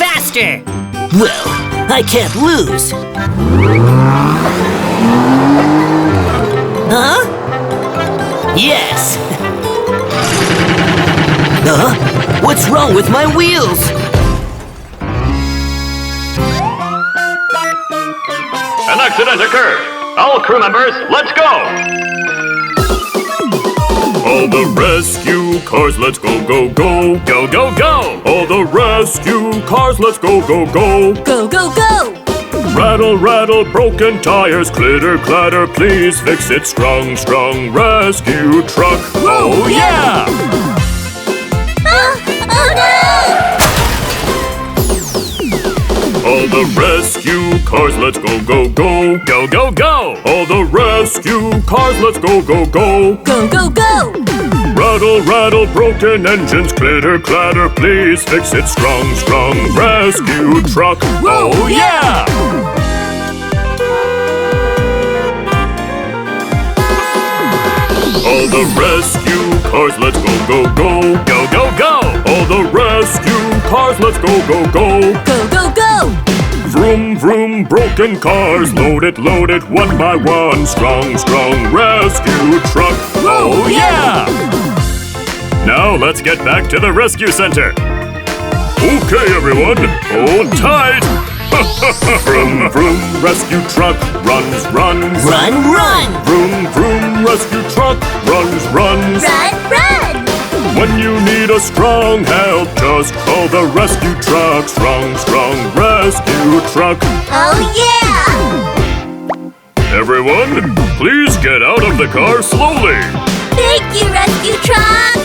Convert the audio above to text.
faster! Well, I can't lose. Huh? Yes! What's wrong with my wheels? An accident occurred. All crew members, let's go! All the rescue cars, let's go, go, go! Go, go, go! All the rescue cars, let's go, go, go! Go, go, go! Rattle, rattle, broken tires, clitter, clatter, please fix it. Strong, strong rescue truck. Oh yeah! Oh no! All the rescue cars, let's go, go, go! Go, go, go! All the rescue cars, let's go, go, go! Go, go, go! Rattle, rattle, broken engines, clitter, clatter, please fix it. Strong, strong rescue truck. Oh yeah! All the rescue cars, let's go, go, go! Go, go, go! All the rescue cars, let's go, go, go! Go, go, go! Vroom, vroom, broken cars, load it, one by one. Strong, strong rescue truck. Oh yeah! Now let's get back to the rescue center. Okay, everyone, hold tight. Vroom, vroom, rescue truck runs, runs. Run, run! Vroom, vroom, rescue truck runs, runs. Run, run! When you need a strong help, just call the rescue truck. Strong, strong rescue truck. Oh yeah! Everyone, please get out of the car slowly. Thank you, rescue truck!